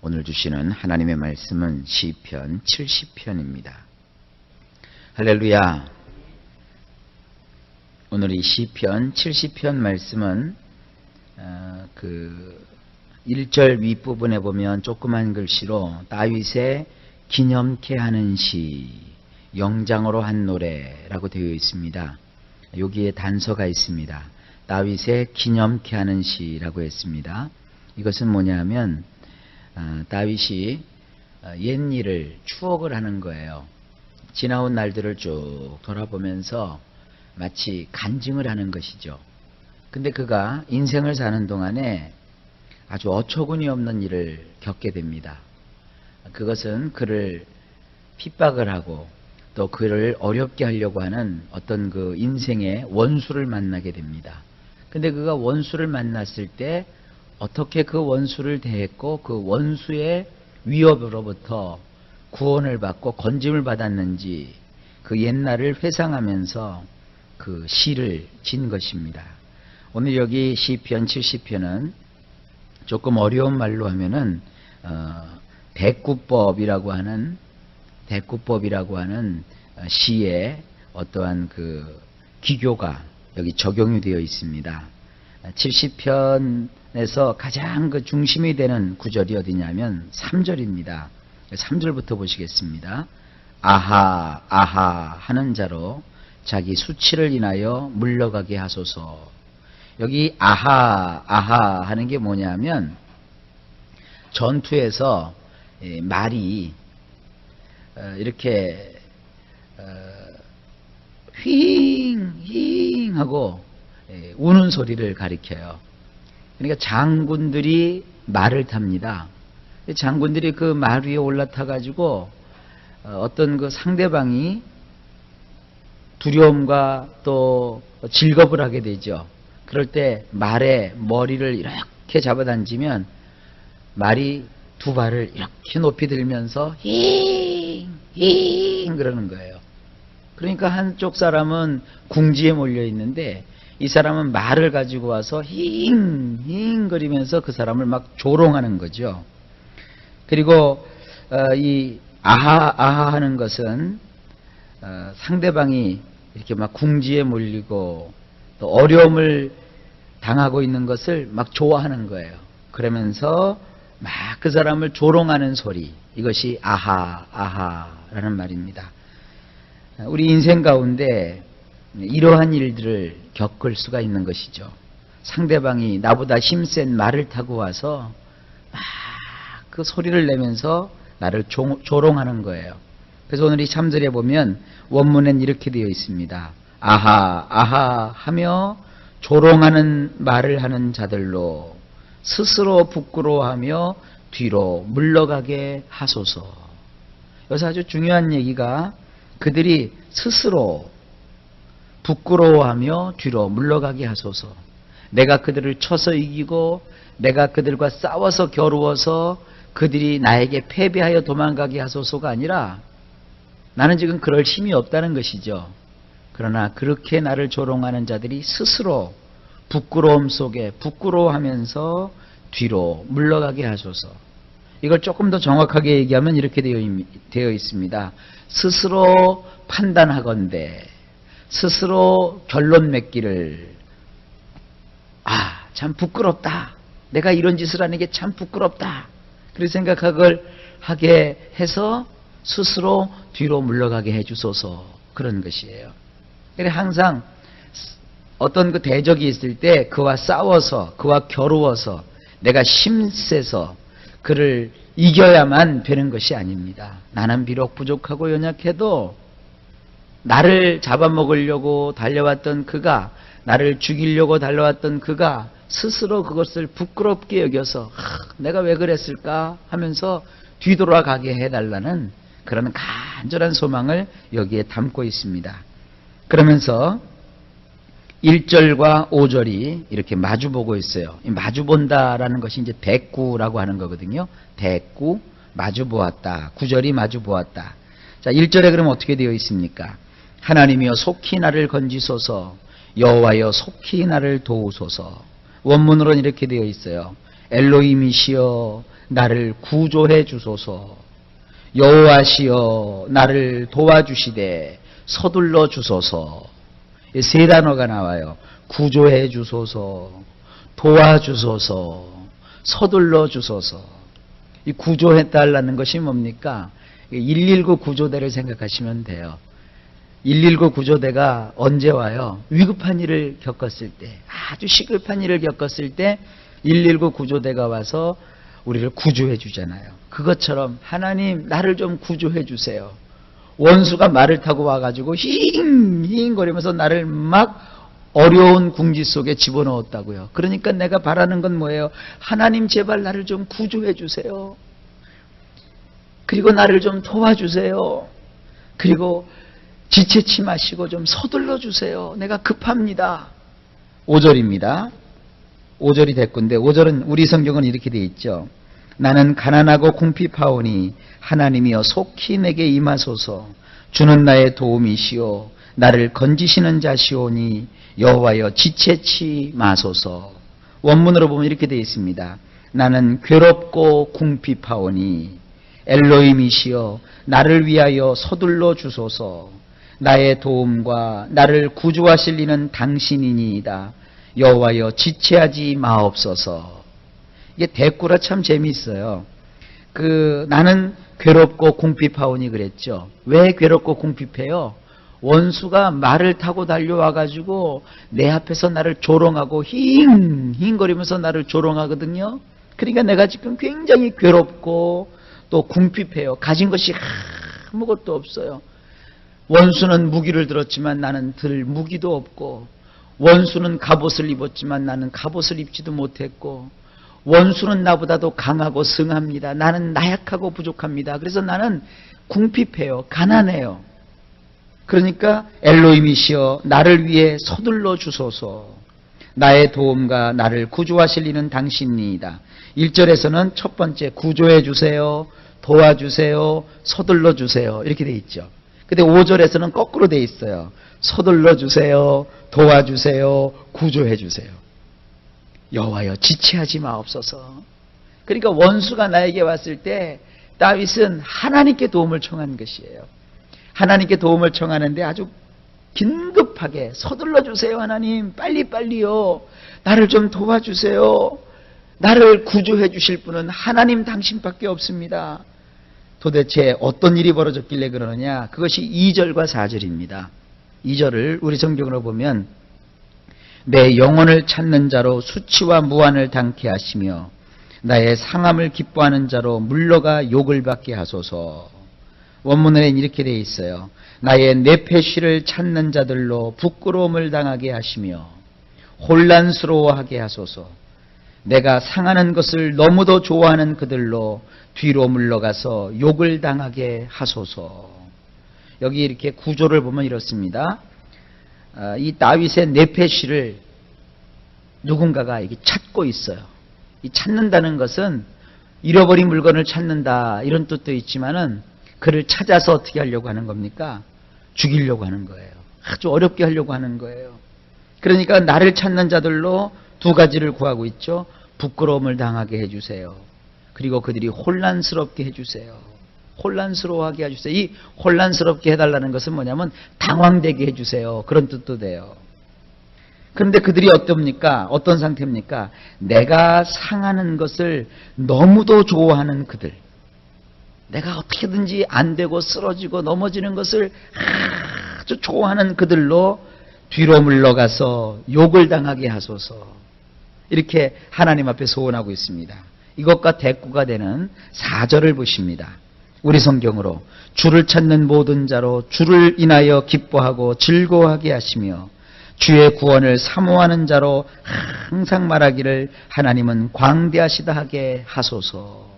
오늘 주시는 하나님의 말씀은 시편 70편입니다. 할렐루야. 오늘 이 시편 70편 말씀은 1절 윗부분에 보면 조그만 글씨로 다윗의 기념케 하는 시, 영장으로 한 노래라고 되어 있습니다. 여기에 단서가 있습니다. 다윗의 기념케 하는 시라고 했습니다. 이것은 뭐냐면 다윗이 옛일을 추억을 하는 거예요. 지나온 날들을 쭉 돌아보면서 마치 간증을 하는 것이죠. 근데 그가 인생을 사는 동안에 아주 어처구니 없는 일을 겪게 됩니다. 그것은 그를 핍박을 하고 또 그를 어렵게 하려고 하는 어떤 그 인생의 원수를 만나게 됩니다. 근데 그가 원수를 만났을 때 어떻게 그 원수를 대했고 그 원수의 위협으로부터 구원을 받고 건짐을 받았는지 그 옛날을 회상하면서 그 시를 진 것입니다. 오늘 여기 시편 70편은 조금 어려운 말로 하면은 대꾸법이라고 하는 시의 어떠한 그 기교가 여기 적용이 되어 있습니다. 70편에서 가장 그 중심이 되는 구절이 어디냐면 3절입니다. 3절부터 보시겠습니다. 아하 아하 하는 자로 자기 수치를 인하여 물러가게 하소서. 여기 아하 아하 하는 게 뭐냐면 전투에서 말이 이렇게 휘잉 하고 우는 소리를 가리켜요. 그러니까 장군들이 말을 탑니다. 장군들이 그 말 위에 올라타 가지고 어떤 그 상대방이 두려움과 또 질겁을 하게 되죠. 그럴 때 말에 머리를 이렇게 잡아당기면 말이 두 발을 이렇게 높이 들면서 힝 그러는 거예요. 그러니까 한쪽 사람은 궁지에 몰려 있는데 이 사람은 말을 가지고 와서 힝 거리면서 그 사람을 막 조롱하는 거죠. 그리고 이 아하 하는 것은 상대방이 이렇게 막 궁지에 몰리고 또 어려움을 당하고 있는 것을 막 좋아하는 거예요. 그러면서 막 그 사람을 조롱하는 소리, 이것이 아하라는 말입니다. 우리 인생 가운데 이러한 일들을 겪을 수가 있는 것이죠. 상대방이 나보다 힘센 말을 타고 와서 막 그 소리를 내면서 나를 조롱하는 거예요. 그래서 오늘 이 3절에 보면 원문엔 이렇게 되어 있습니다. 아하 하며 조롱하는 말을 하는 자들로 스스로 부끄러워하며 뒤로 물러가게 하소서. 여기서 아주 중요한 얘기가 그들이 스스로 부끄러워하며 뒤로 물러가게 하소서. 내가 그들을 쳐서 이기고 내가 그들과 싸워서 겨루어서 그들이 나에게 패배하여 도망가게 하소서가 아니라 나는 지금 그럴 힘이 없다는 것이죠. 그러나 그렇게 나를 조롱하는 자들이 스스로 부끄러움 속에 부끄러워하면서 뒤로 물러가게 하소서. 이걸 조금 더 정확하게 얘기하면 이렇게 되어 있습니다. 스스로 판단하건대 스스로 결론 맺기를 참 부끄럽다. 내가 이런 짓을 하는 게 참 부끄럽다. 그렇게 생각하게 해서 스스로 뒤로 물러가게 해주소서. 그런 것이에요. 그래서 항상 어떤 그 대적이 있을 때 그와 싸워서 그와 겨루어서 내가 힘세서 그를 이겨야만 되는 것이 아닙니다. 나는 비록 부족하고 연약해도 나를 잡아먹으려고 달려왔던 그가, 나를 죽이려고 달려왔던 그가 스스로 그것을 부끄럽게 여겨서 내가 왜 그랬을까 하면서 뒤돌아가게 해달라는 그런 간절한 소망을 여기에 담고 있습니다. 그러면서 1절과 5절이 이렇게 마주보고 있어요. 마주본다라는 것이 이제 대꾸라고 하는 거거든요. 대꾸, 마주보았다. 9절이 마주보았다. 자, 1절에 그럼 어떻게 되어 있습니까? 하나님이여 속히 나를 건지소서, 여호와여 속히 나를 도우소서. 원문으로는 이렇게 되어 있어요. 엘로힘이시여 나를 구조해 주소서. 여호와시여 나를 도와주시되 서둘러 주소서. 이 세 단어가 나와요. 구조해 주소서, 도와주소서, 서둘러 주소서. 이 구조해달라는 것이 뭡니까? 119 구조대를 생각하시면 돼요. 119 구조대가 언제 와요? 위급한 일을 겪었을 때, 아주 시급한 일을 겪었을 때 119 구조대가 와서 우리를 구조해 주잖아요. 그것처럼 하나님 나를 좀 구조해 주세요. 원수가 말을 타고 와가지고 힝거리면서 나를 막 어려운 궁지 속에 집어넣었다고요. 그러니까 내가 바라는 건 뭐예요? 하나님 제발 나를 좀 구조해 주세요. 그리고 나를 좀 도와주세요. 그리고 지체치 마시고 좀 서둘러 주세요. 내가 급합니다. 5절입니다. 5절이 됐건데 5절은 우리 성경은 이렇게 되어 있죠. 나는 가난하고 궁핍하오니 하나님이여 속히 내게 임하소서. 주는 나의 도움이시오. 나를 건지시는 자시오니 여호와여 지체치 마소서. 원문으로 보면 이렇게 되어 있습니다. 나는 괴롭고 궁핍하오니 엘로힘이시여 나를 위하여 서둘러 주소서. 나의 도움과 나를 구주하실 이는 당신이니이다. 여호와여 지체하지 마옵소서. 이게 대꾸라 참 재미있어요. 나는 괴롭고 궁핍하오니 그랬죠. 왜 괴롭고 궁핍해요? 원수가 말을 타고 달려와가지고 내 앞에서 나를 조롱하고 힝거리면서 나를 조롱하거든요. 그러니까 내가 지금 굉장히 괴롭고 또 궁핍해요. 가진 것이 아무것도 없어요. 원수는 무기를 들었지만 나는 들 무기도 없고, 원수는 갑옷을 입었지만 나는 갑옷을 입지도 못했고, 원수는 나보다도 강하고 승합니다. 나는 나약하고 부족합니다. 그래서 나는 궁핍해요. 가난해요. 그러니까 엘로힘이시여 나를 위해 서둘러 주소서. 나의 도움과 나를 구조하실 이는 당신이다. 1절에서는 첫 번째 구조해 주세요, 도와주세요, 서둘러 주세요 이렇게 돼 있죠. 근데 5절에서는 거꾸로 돼 있어요. 서둘러 주세요, 도와주세요, 구조해 주세요. 여호와여 지체하지 마옵소서. 그러니까 원수가 나에게 왔을 때 다윗은 하나님께 도움을 청한 것이에요. 하나님께 도움을 청하는데 아주 긴급하게 서둘러 주세요. 하나님 빨리빨리요. 나를 좀 도와주세요. 나를 구조해 주실 분은 하나님 당신밖에 없습니다. 도대체 어떤 일이 벌어졌길래 그러느냐? 그것이 2절과 4절입니다. 2절을 우리 성경으로 보면 내 영혼을 찾는 자로 수치와 무한을 당케 하시며 나의 상함을 기뻐하는 자로 물러가 욕을 받게 하소서. 원문에는 이렇게 되어 있어요. 나의 내패시를 찾는 자들로 부끄러움을 당하게 하시며 혼란스러워하게 하소서. 내가 상하는 것을 너무도 좋아하는 그들로 뒤로 물러가서 욕을 당하게 하소서. 여기 이렇게 구조를 보면 이렇습니다. 이 다윗의 내패시를 누군가가 이렇게 찾고 있어요. 이 찾는다는 것은 잃어버린 물건을 찾는다 이런 뜻도 있지만은 그를 찾아서 어떻게 하려고 하는 겁니까? 죽이려고 하는 거예요. 아주 어렵게 하려고 하는 거예요. 그러니까 나를 찾는 자들로 두 가지를 구하고 있죠. 부끄러움을 당하게 해주세요. 그리고 그들이 혼란스럽게 해주세요. 혼란스러워하게 해주세요. 이 혼란스럽게 해달라는 것은 뭐냐면 당황되게 해주세요. 그런 뜻도 돼요. 그런데 그들이 어떻습니까? 어떤 상태입니까? 내가 상하는 것을 너무도 좋아하는 그들. 내가 어떻게든지 안 되고 쓰러지고 넘어지는 것을 아주 좋아하는 그들로 뒤로 물러가서 욕을 당하게 하소서. 이렇게 하나님 앞에 소원하고 있습니다. 이것과 대꾸가 되는 4절을 보십니다. 우리 성경으로 주를 찾는 모든 자로 주를 인하여 기뻐하고 즐거워하게 하시며 주의 구원을 사모하는 자로 항상 말하기를 하나님은 광대하시다 하게 하소서.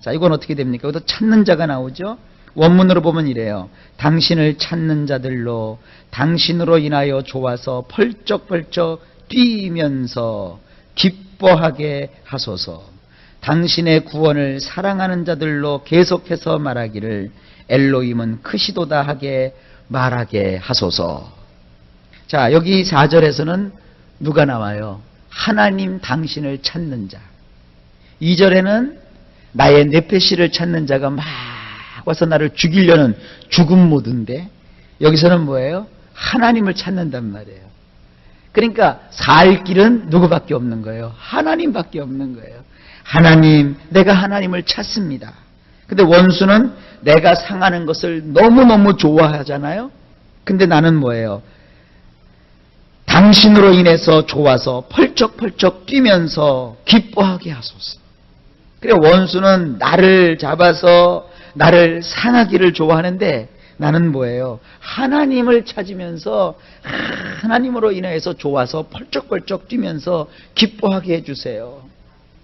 자, 이건 어떻게 됩니까? 여기도 찾는 자가 나오죠. 원문으로 보면 이래요. 당신을 찾는 자들로 당신으로 인하여 좋아서 펄쩍펄쩍 뛰면서 기뻐하게 하소서. 당신의 구원을 사랑하는 자들로 계속해서 말하기를 엘로힘은 크시도다 하게 말하게 하소서. 자, 여기 4절에서는 누가 나와요? 하나님 당신을 찾는 자. 2절에는 나의 네페시를 찾는 자가 막 와서 나를 죽이려는 죽음 모드인데 여기서는 뭐예요? 하나님을 찾는단 말이에요. 그러니까 살 길은 누구밖에 없는 거예요? 하나님밖에 없는 거예요. 하나님, 내가 하나님을 찾습니다. 근데 원수는 내가 상하는 것을 너무너무 좋아하잖아요. 근데 나는 뭐예요? 당신으로 인해서 좋아서 펄쩍펄쩍 뛰면서 기뻐하게 하소서. 그래, 원수는 나를 잡아서 나를 상하기를 좋아하는데 나는 뭐예요? 하나님을 찾으면서 하나님으로 인해서 좋아서 펄쩍펄쩍 뛰면서 기뻐하게 해주세요.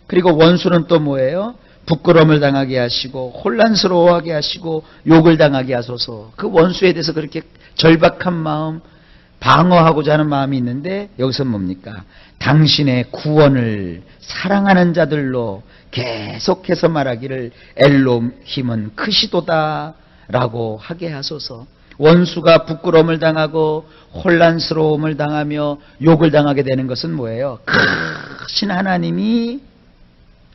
그리고 원수는 또 뭐예요? 부끄러움을 당하게 하시고 혼란스러워하게 하시고 욕을 당하게 하소서. 그 원수에 대해서 그렇게 절박한 마음, 방어하고자 하는 마음이 있는데 여기서 뭡니까? 당신의 구원을 사랑하는 자들로 계속해서 말하기를 엘로힘은 크시도다 라고 하게 하소서. 원수가 부끄러움을 당하고 혼란스러움을 당하며 욕을 당하게 되는 것은 뭐예요? 크신 하나님이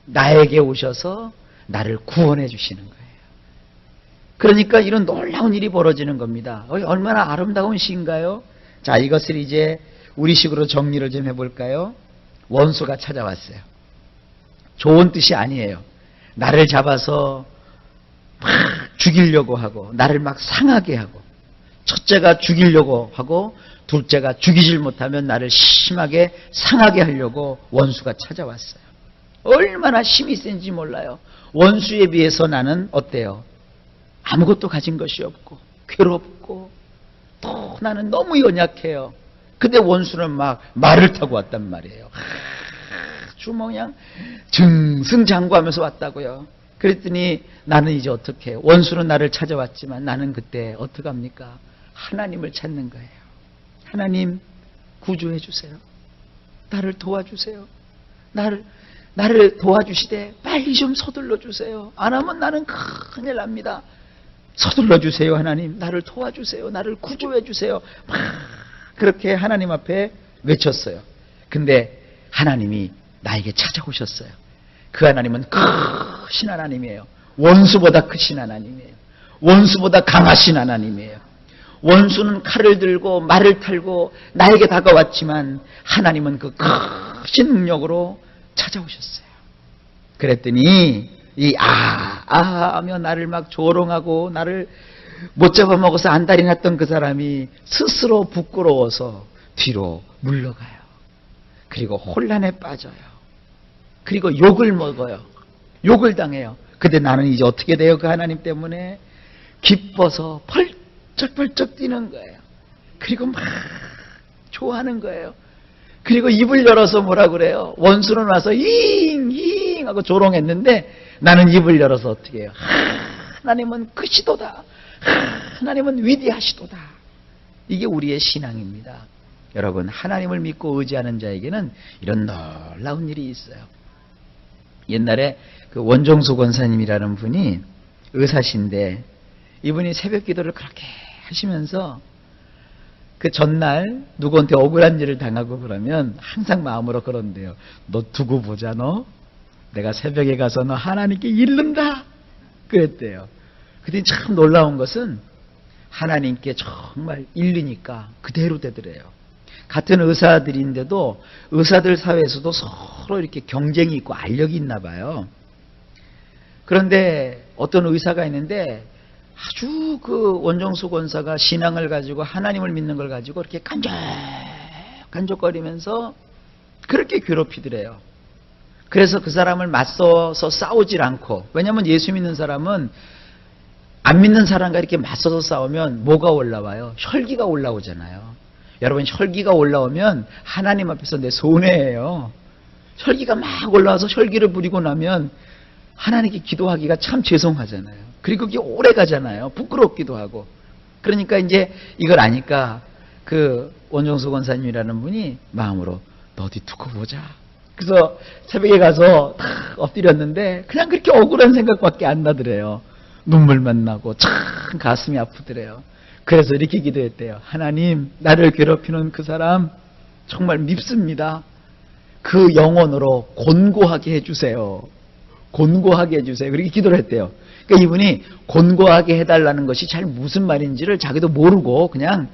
나에게 오셔서 나를 구원해 주시는 거예요. 그러니까 이런 놀라운 일이 벌어지는 겁니다. 얼마나 아름다운 시인가요? 자, 이것을 이제 우리식으로 정리를 좀 해볼까요? 원수가 찾아왔어요. 좋은 뜻이 아니에요. 나를 잡아서 막 죽이려고 하고 나를 막 상하게 하고 첫째가 죽이려고 하고 둘째가 죽이질 못하면 나를 심하게 상하게 하려고 원수가 찾아왔어요. 얼마나 힘이 센지 몰라요. 원수에 비해서 나는 어때요? 아무것도 가진 것이 없고 괴롭고 또 나는 너무 연약해요. 근데 원수는 막 말을 타고 왔단 말이에요. 아주 그냥 증승장구하면서 왔다고요. 그랬더니 나는 이제 어떻게 해요? 원수는 나를 찾아왔지만 나는 그때 어떡합니까? 하나님을 찾는 거예요. 하나님 구조해 주세요. 나를 도와주세요. 나를 도와주시되 빨리 좀 서둘러 주세요. 안 하면 나는 큰일 납니다. 서둘러 주세요. 하나님 나를 도와주세요. 나를 구조해 주세요. 막 그렇게 하나님 앞에 외쳤어요. 근데 하나님이 나에게 찾아오셨어요. 그 하나님은 크신 하나님이에요. 원수보다 크신 하나님이에요. 원수보다 강하신 하나님이에요. 원수는 칼을 들고 말을 탈고 나에게 다가왔지만 하나님은 그 크신 능력으로 찾아오셨어요. 그랬더니 하며 나를 막 조롱하고 나를 못 잡아먹어서 안달이 났던 그 사람이 스스로 부끄러워서 뒤로 물러가요. 그리고 혼란에 빠져요. 그리고 욕을 먹어요. 욕을 당해요. 근데 나는 이제 어떻게 돼요? 그 하나님 때문에 기뻐서 펄쩍펄쩍 뛰는 거예요. 그리고 막 좋아하는 거예요. 그리고 입을 열어서 뭐라 그래요? 원수는 와서 잉잉 하고 조롱했는데 나는 입을 열어서 어떻게 해요? 하나님은 크시도다. 하나님은 위대하시도다. 이게 우리의 신앙입니다. 여러분, 하나님을 믿고 의지하는 자에게는 이런 놀라운 일이 있어요. 옛날에 그 원종수 권사님이라는 분이 의사신데 이분이 새벽 기도를 그렇게 하시면서 그 전날 누구한테 억울한 일을 당하고 그러면 항상 마음으로 그런데요. 너 두고 보자 너. 내가 새벽에 가서 너 하나님께 이른다. 그랬대요. 그때 참 놀라운 것은 하나님께 정말 이르니까 그대로 되더래요. 같은 의사들인데도 의사들 사회에서도 서로 이렇게 경쟁이 있고 알력이 있나 봐요. 그런데 어떤 의사가 있는데 아주 그 원종수 권사가 신앙을 가지고 하나님을 믿는 걸 가지고 이렇게 간적거리면서 그렇게 괴롭히더래요. 그래서 그 사람을 맞서서 싸우질 않고, 왜냐하면 예수 믿는 사람은 안 믿는 사람과 이렇게 맞서서 싸우면 뭐가 올라와요? 혈기가 올라오잖아요. 여러분, 혈기가 올라오면 하나님 앞에서 내 손해예요. 혈기가 막 올라와서 혈기를 부리고 나면 하나님께 기도하기가 참 죄송하잖아요. 그리고 그게 오래 가잖아요. 부끄럽기도 하고. 그러니까 이제 이걸 아니까 그 원종수 권사님이라는 분이 마음으로 너 어디 두고 보자. 그래서 새벽에 가서 탁 엎드렸는데 그냥 그렇게 억울한 생각밖에 안 나더래요. 눈물만 나고 참 가슴이 아프더래요. 그래서 이렇게 기도했대요. 하나님, 나를 괴롭히는 그 사람 정말 밉습니다. 그 영혼으로 곤고하게 해주세요. 곤고하게 해주세요. 그렇게 기도를 했대요. 그러니까 이분이 곤고하게 해달라는 것이 잘 무슨 말인지를 자기도 모르고 그냥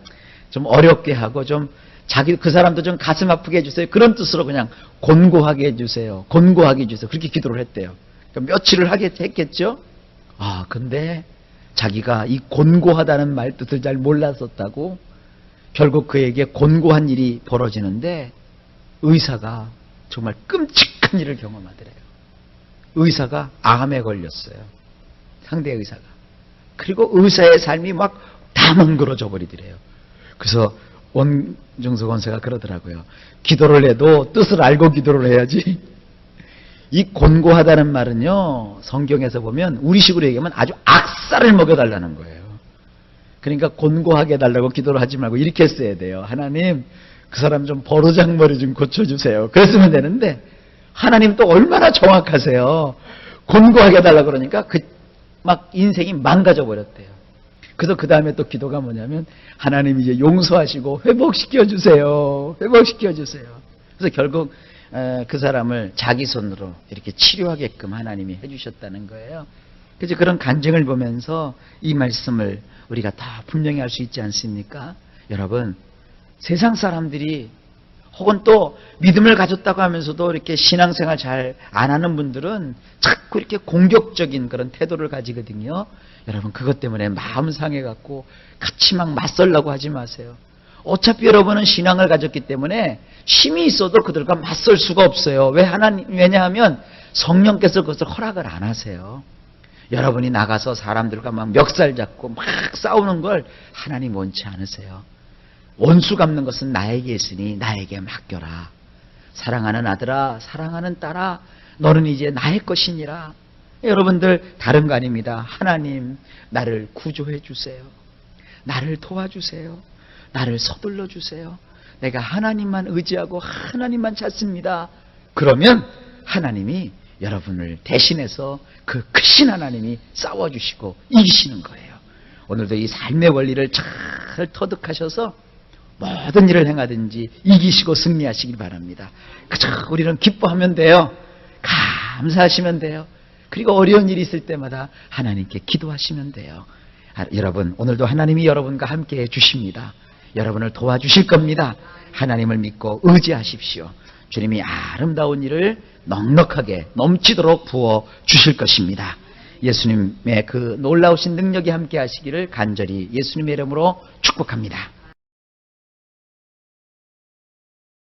좀 어렵게 하고 좀 자기 그 사람도 좀 가슴 아프게 해주세요. 그런 뜻으로 그냥 곤고하게 해주세요. 곤고하게 해주세요. 그렇게 기도를 했대요. 그러니까 며칠을 했겠죠. 아 근데 자기가 이 곤고하다는 말 뜻을 잘 몰랐었다고 결국 그에게 곤고한 일이 벌어지는데 의사가 정말 끔찍한 일을 경험하더래요. 의사가 암에 걸렸어요. 상대 의사가. 그리고 의사의 삶이 막 다 멍그러져 버리더래요. 그래서 원중석 원사가 그러더라고요. 기도를 해도 뜻을 알고 기도를 해야지. 이 곤고하다는 말은요, 성경에서 보면 우리식으로 얘기하면 아주 악살을 먹여달라는 거예요. 그러니까 곤고하게 해달라고 기도를 하지 말고 이렇게 써야 돼요. 하나님, 그 사람 좀 버르장머리 좀 고쳐주세요. 그랬으면 되는데 하나님 또 얼마나 정확하세요. 곤고하게 해달라고 그러니까 막 인생이 망가져 버렸대요. 그래서 그 다음에 또 기도가 뭐냐면 하나님 이제 용서하시고 회복시켜주세요. 회복시켜주세요. 그래서 결국 그 사람을 자기 손으로 이렇게 치료하게끔 하나님이 해주셨다는 거예요. 그래서 그런 간증을 보면서 이 말씀을 우리가 다 분명히 알 수 있지 않습니까? 여러분, 세상 사람들이 혹은 또 믿음을 가졌다고 하면서도 이렇게 신앙생활 잘 안 하는 분들은 자꾸 이렇게 공격적인 그런 태도를 가지거든요. 여러분, 그것 때문에 마음 상해갖고 같이 막 맞설라고 하지 마세요. 어차피 여러분은 신앙을 가졌기 때문에 힘이 있어도 그들과 맞설 수가 없어요. 왜냐하면 성령께서 그것을 허락을 안 하세요. 여러분이 나가서 사람들과 막 멱살 잡고 막 싸우는 걸 하나님 원치 않으세요. 원수 갚는 것은 나에게 있으니 나에게 맡겨라. 사랑하는 아들아, 사랑하는 딸아, 너는 이제 나의 것이니라. 여러분들 다른 거 아닙니다. 하나님, 나를 구조해 주세요. 나를 도와주세요. 나를 서둘러 주세요. 내가 하나님만 의지하고 하나님만 찾습니다. 그러면 하나님이 여러분을 대신해서 그 크신 하나님이 싸워주시고 이기시는 거예요. 오늘도 이 삶의 원리를 잘 터득하셔서 모든 일을 행하든지 이기시고 승리하시길 바랍니다. 그저 우리는 기뻐하면 돼요. 감사하시면 돼요. 그리고 어려운 일이 있을 때마다 하나님께 기도하시면 돼요. 여러분, 오늘도 하나님이 여러분과 함께 해 주십니다. 여러분을 도와주실 겁니다. 하나님을 믿고 의지하십시오. 주님이 아름다운 일을 넉넉하게 넘치도록 부어 주실 것입니다. 예수님의 그 놀라우신 능력이 함께 하시기를 간절히 예수님의 이름으로 축복합니다.